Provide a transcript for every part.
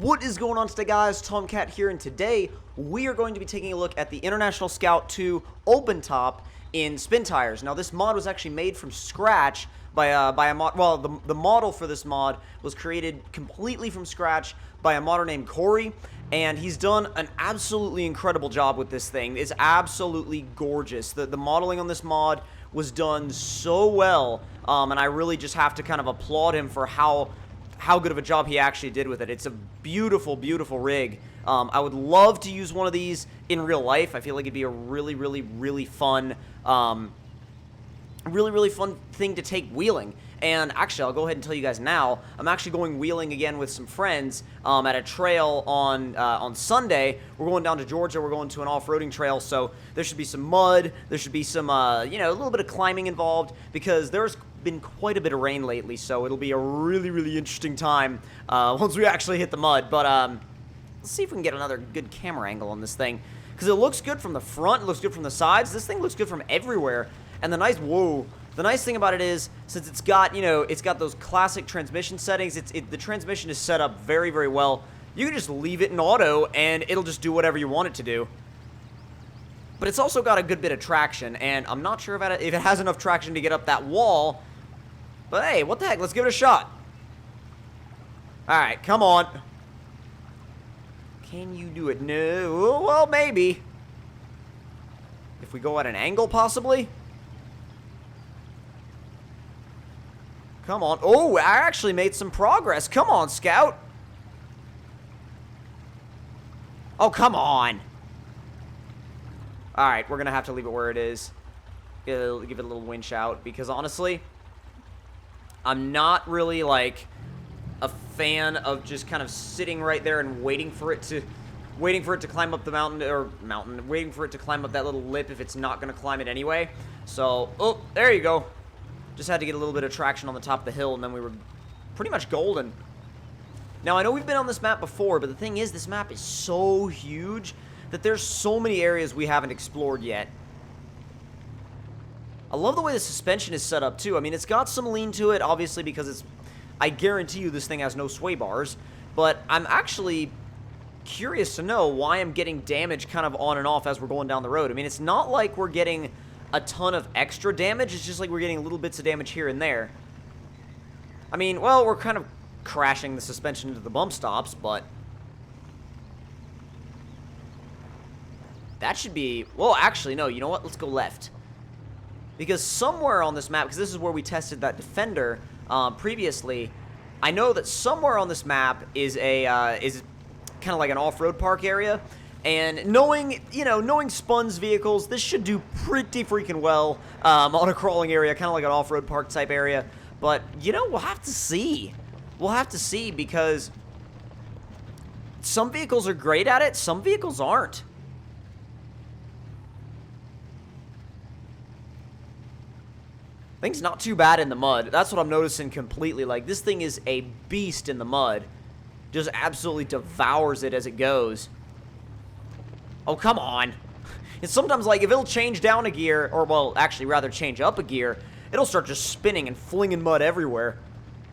What is going on today, guys? Tomcat here, and today we are going to be taking a look at the International Scout 2 Open Top in spin tires. Now, this mod was actually made from scratch by a mod. Well, the model for this mod was created completely from scratch by a modder named Corey, and he's done an absolutely incredible job with this thing. It's absolutely gorgeous. The modeling on this mod was done so well, and I really just have to kind of applaud him for how good of a job he actually did with it. It's a beautiful, beautiful rig. I would love to use one of these in real life. I feel like it'd be a really fun, really fun thing to take wheeling. And actually, I'll go ahead and tell you guys now, I'm actually going wheeling again with some friends at a trail on Sunday. We're going down to Georgia. We're going to an off-roading trail, so there should be some mud. There should be some, a little bit of climbing involved, because there's been quite a bit of rain lately, so it'll be a really interesting time once we actually hit the mud. But let's see if we can get another good camera angle on this thing, because it looks good from the front, it looks good from the sides. This thing looks good from everywhere. And the nice thing about it is, since it's got, it's got those classic transmission settings, the transmission is set up very well. You can just leave it in auto and it'll just do whatever you want it to do. But it's also got a good bit of traction, and I'm not sure if it has enough traction to get up that wall. But hey, what the heck? Let's give it a shot. Alright, come on. Can you do it? No. Well, maybe. If we go at an angle, possibly. Come on. Oh, I actually made some progress. Come on, Scout. Oh, come on. Alright, we're going to have to leave it where it is. Give it a little winch out, because honestly, I'm not really, like, a fan of just kind of sitting right there and waiting for it to climb up the waiting for it to climb up that little lip if it's not going to climb it anyway. So, oh, there you go. Just had to get a little bit of traction on the top of the hill, and then we were pretty much golden. Now, I know we've been on this map before, but the thing is, this map is so huge that there's so many areas we haven't explored yet. I love the way the suspension is set up, too. I mean, it's got some lean to it, obviously, because I guarantee you this thing has no sway bars. But I'm actually curious to know why I'm getting damage kind of on and off as we're going down the road. I mean, it's not like we're getting a ton of extra damage. It's just like we're getting little bits of damage here and there. I mean, well, we're kind of crashing the suspension into the bump stops, but that should be... Well, actually, no. You know what? Let's go left. Because somewhere on this map, because this is where we tested that Defender previously, I know that somewhere on this map is kind of like an off-road park area. And knowing Spun's vehicles, this should do pretty freaking well on a crawling area, kind of like an off-road park type area. But, we'll have to see. We'll have to see, because some vehicles are great at it, some vehicles aren't. Thing's not too bad in the mud. That's what I'm noticing completely. Like, this thing is a beast in the mud. Just absolutely devours it as it goes. Oh, come on. And sometimes, like, if it'll change down a gear, or, well, actually, rather change up a gear, it'll start just spinning and flinging mud everywhere.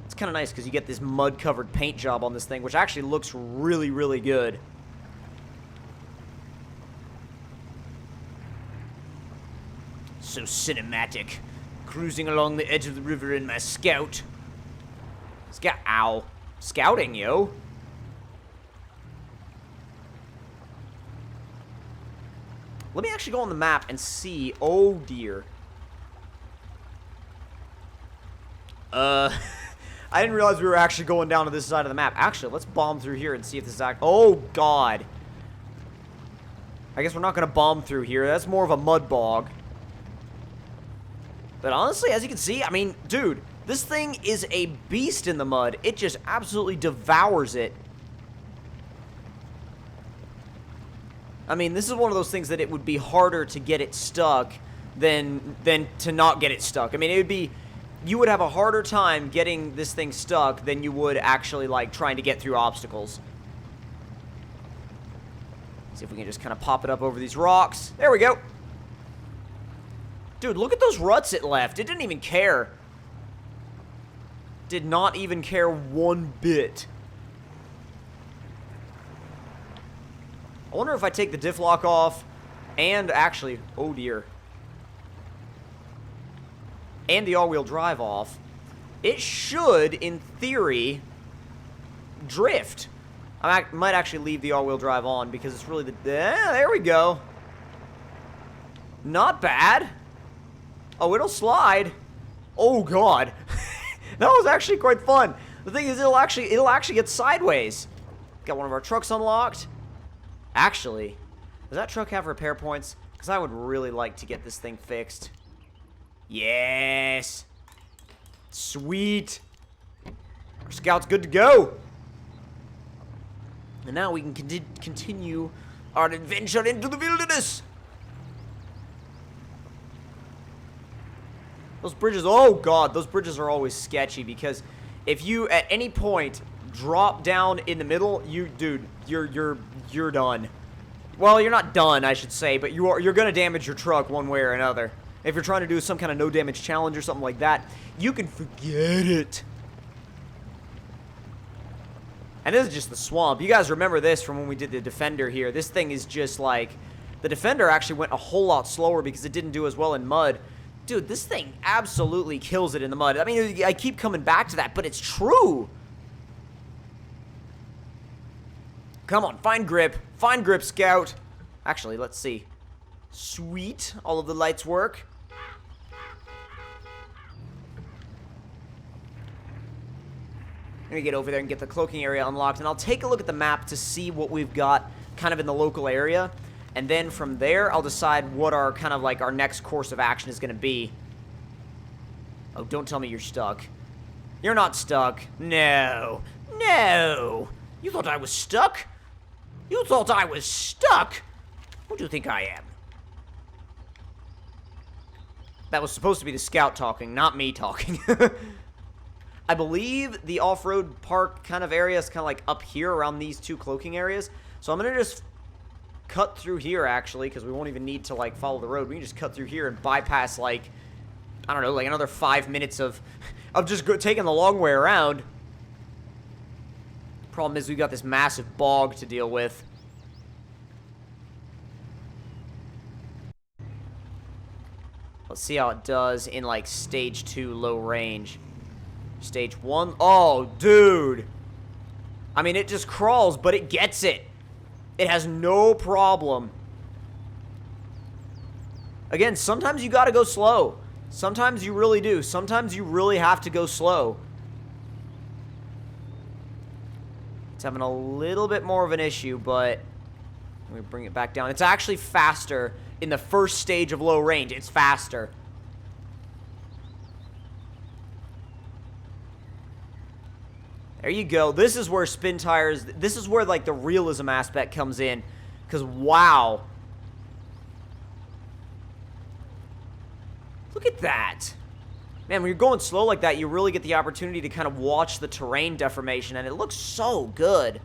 It's kind of nice, because you get this mud-covered paint job on this thing, which actually looks really good. So cinematic. Cruising along the edge of the river in my Scout. Ow. Scouting, yo. Let me actually go on the map and see. Oh, dear. I didn't realize we were actually going down to this side of the map. Actually, let's bomb through here and see if this is oh, God. I guess we're not going to bomb through here. That's more of a mud bog. But honestly, as you can see, I mean, dude, this thing is a beast in the mud. It just absolutely devours it. I mean, this is one of those things that it would be harder to get it stuck than to not get it stuck. I mean, you would have a harder time getting this thing stuck than you would actually, like, trying to get through obstacles. See if we can just kind of pop it up over these rocks. There we go. Dude, look at those ruts it left. It didn't even care. Did not even care one bit. I wonder if I take the diff lock off and actually, oh dear, and the all-wheel drive off, it should, in theory, drift. I might actually leave the all-wheel drive on because it's really there we go. Not bad. Oh, it'll slide. Oh, God. That was actually quite fun. The thing is, it'll actually get sideways. Got one of our trucks unlocked. Actually, does that truck have repair points? Because I would really like to get this thing fixed. Yes. Sweet. Our Scout's good to go. And now we can continue our adventure into the wilderness. Those bridges, oh God, those bridges are always sketchy because if you at any point drop down in the middle, dude, you're done. Well, you're not done, I should say, but you're gonna damage your truck one way or another. If you're trying to do some kind of no damage challenge or something like that, you can forget it. And this is just the swamp. You guys remember this from when we did the Defender here. This thing is just like, the Defender actually went a whole lot slower because it didn't do as well in mud. Dude, this thing absolutely kills it in the mud. I mean, I keep coming back to that, but it's true. Come on, find grip. Find grip, Scout. Actually, let's see. Sweet. All of the lights work. Let me get over there and get the cloaking area unlocked, and I'll take a look at the map to see what we've got kind of in the local area. And then from there, I'll decide what our kind of like our next course of action is going to be. Oh, don't tell me you're stuck. You're not stuck. No. No. You thought I was stuck? You thought I was stuck? Who do you think I am? That was supposed to be the Scout talking, not me talking. I believe the off-road park kind of area is kind of like up here around these two cloaking areas. So I'm going to just cut through here, actually, because we won't even need to, like, follow the road. We can just cut through here and bypass, like, I don't know, like another 5 minutes of just taking the long way around. Problem is we've got this massive bog to deal with. Let's see how it does in, like, stage 2 low range. Stage 1. Oh, dude. I mean, it just crawls, but it gets it. It has no problem. Again, sometimes you gotta go slow. Sometimes you really do. Sometimes you really have to go slow. It's having a little bit more of an issue, but let me bring it back down. It's actually faster in the first stage of low range. It's faster. There you go. This is where spin tires, this is where, like, the realism aspect comes in. Because, wow. Look at that. Man, when you're going slow like that, you really get the opportunity to kind of watch the terrain deformation, and it looks so good.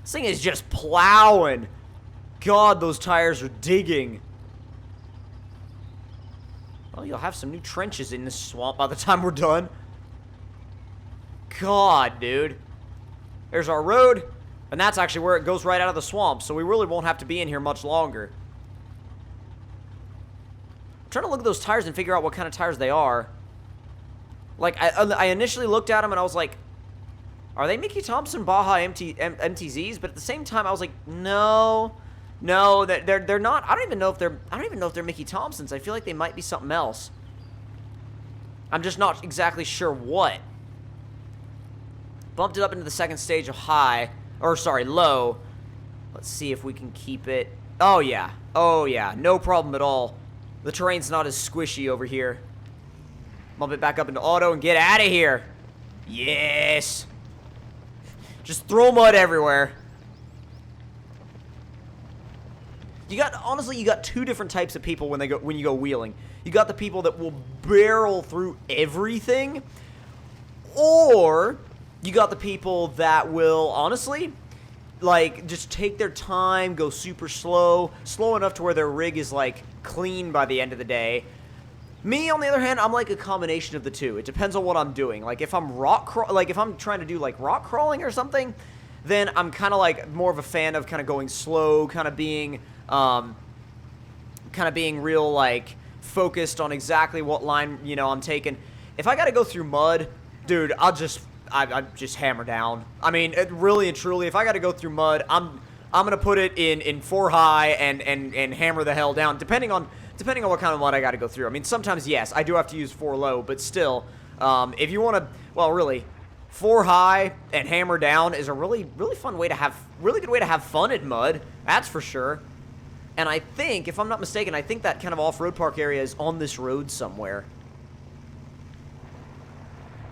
This thing is just plowing. God, those tires are digging. Well, you'll have some new trenches in this swamp by the time we're done. God, dude. There's our road, and that's actually where it goes right out of the swamp, so we really won't have to be in here much longer. I'm trying to look at those tires and figure out what kind of tires they are. Like, I initially looked at them, and I was like, are they Mickey Thompson Baja MTZs? But at the same time, I was like, no, they're not. I don't even know if they're Mickey Thompsons. I feel like they might be something else. I'm just not exactly sure what. Bumped it up into the second stage of high, or sorry, low. Let's see if we can keep it. Oh yeah, no problem at all. The terrain's not as squishy over here. Bump it back up into auto and get out of here. Yes. Just throw mud everywhere. Honestly, you got two different types of people when you go wheeling. You got the people that will barrel through everything, or you got the people that will, honestly, like, just take their time, go super slow enough to where their rig is, like, clean by the end of the day. Me, on the other hand, I'm like a combination of the two. It depends on what I'm doing. Like, if I'm if I'm trying to do, like, rock crawling or something, then I'm kind of like more of a fan of kind of going slow, kind of being real like focused on exactly what line, you know, I'm taking. If I got to go through mud, dude, I just hammer down. I mean, really and truly, if I got to go through mud, I'm gonna put it in 4 high and hammer the hell down, depending on what kind of mud I got to go through. I mean, sometimes yes, I do have to use 4 low, but still, if you want to, well, really, 4 high and hammer down is a really fun way to have, really good way to have fun in mud. That's for sure. And I think, if I'm not mistaken, I think that kind of off-road park area is on this road somewhere.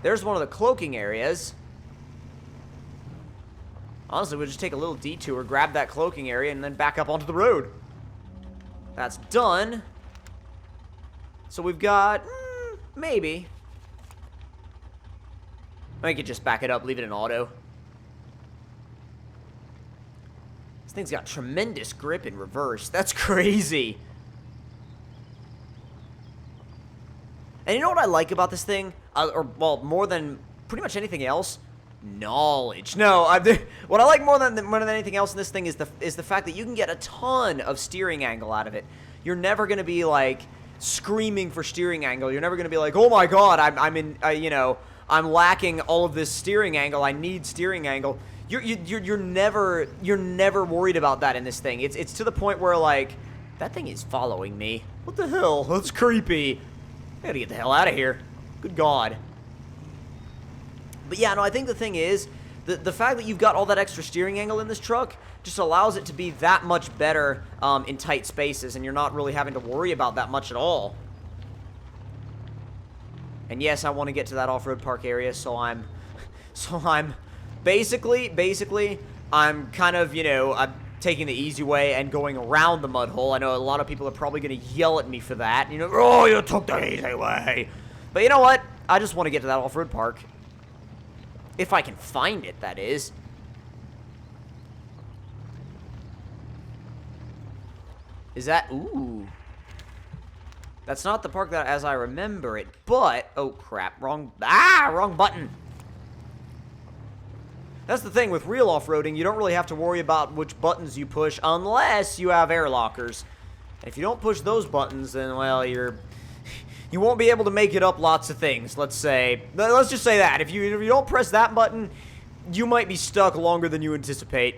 There's one of the cloaking areas. Honestly, we'll just take a little detour, grab that cloaking area, and then back up onto the road. That's done. So we've got, maybe. I could just back it up, leave it in auto. This thing's got tremendous grip in reverse. That's crazy. And you know what I like about this thing? Well, more than pretty much anything else? Knowledge. No, what I like more than anything else in this thing is the fact that you can get a ton of steering angle out of it. You're never going to be, like, screaming for steering angle. You're never going to be like, oh my god, I'm lacking all of this steering angle. I need steering angle. You're never worried about that in this thing. It's to the point where, like, that thing is following me. What the hell? That's creepy. I gotta get the hell out of here. Good god. But yeah, no, I think the thing is, the fact that you've got all that extra steering angle in this truck just allows it to be that much better in tight spaces, and you're not really having to worry about that much at all. And yes, I want to get to that off-road park area, so I'm basically, I'm kind of, you know, I'm taking the easy way and going around the mud hole. I know a lot of people are probably going to yell at me for that. You know, oh, you took the easy way. But you know what? I just want to get to that off-road park. If I can find it, that is. Is that... Ooh. That's not the park that as I remember it, but... Oh, crap. Wrong button. That's the thing, with real off-roading, you don't really have to worry about which buttons you push unless you have air lockers. And if you don't push those buttons, then, well, you won't be able to make it up lots of things, let's say. Let's just say that. If you don't press that button, you might be stuck longer than you anticipate.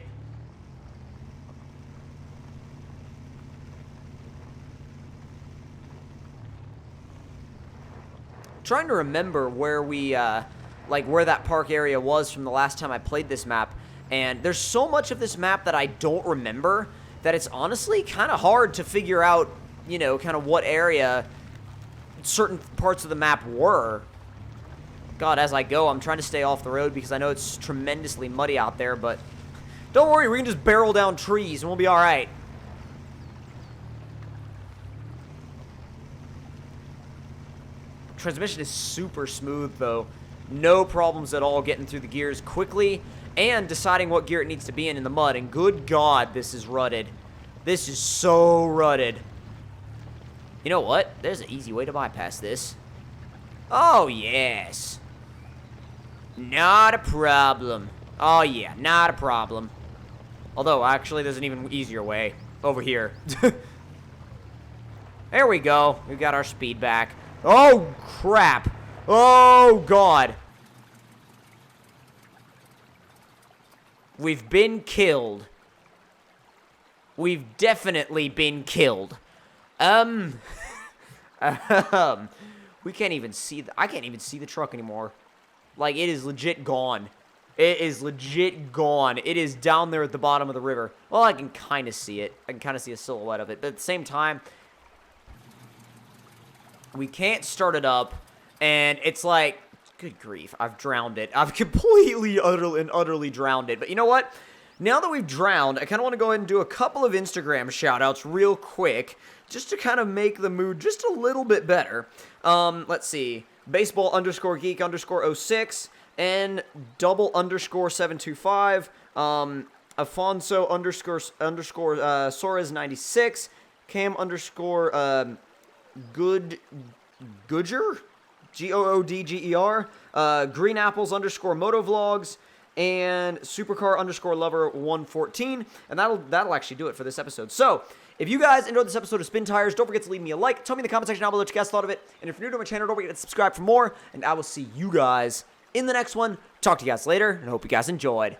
Trying to remember where we, where that park area was from the last time I played this map. And there's so much of this map that I don't remember that it's honestly kind of hard to figure out, you know, kind of what area certain parts of the map were. God, as I go, I'm trying to stay off the road because I know it's tremendously muddy out there, but don't worry, we can just barrel down trees and we'll be alright. Transmission is super smooth, though. No problems at all getting through the gears quickly and deciding what gear it needs to be in the mud. And good God, this is rutted. This is so rutted. You know what? There's an easy way to bypass this. Oh, yes. Not a problem. Oh, yeah, not a problem. Although, actually, there's an even easier way. Over here. There we go. We've got our speed back. Oh, crap. Oh, God. We've been killed. We've definitely been killed. We can't even see I can't even see the truck anymore. Like, it is legit gone. It is legit gone. It is down there at the bottom of the river. Well, I can kind of see it. I can kind of see a silhouette of it. But at the same time, we can't start it up. And it's like, good grief, I've drowned it. I've completely, utterly drowned it. But you know what? Now that we've drowned, I kind of want to go ahead and do a couple of Instagram shout-outs real quick, just to kind of make the mood just a little bit better. Let's see. Baseball_geek_06, and double_725, Afonso_Suarez96, Cam_Goodger, Goodger, Goodger, Green Apples_Motovlogs, and supercar_lover114, and that'll actually do it for this episode. So, if you guys enjoyed this episode of Spin Tires, don't forget to leave me a like. Tell me in the comment section down below what you guys thought of it. And if you're new to my channel, don't forget to subscribe for more. And I will see you guys in the next one. Talk to you guys later, and I hope you guys enjoyed.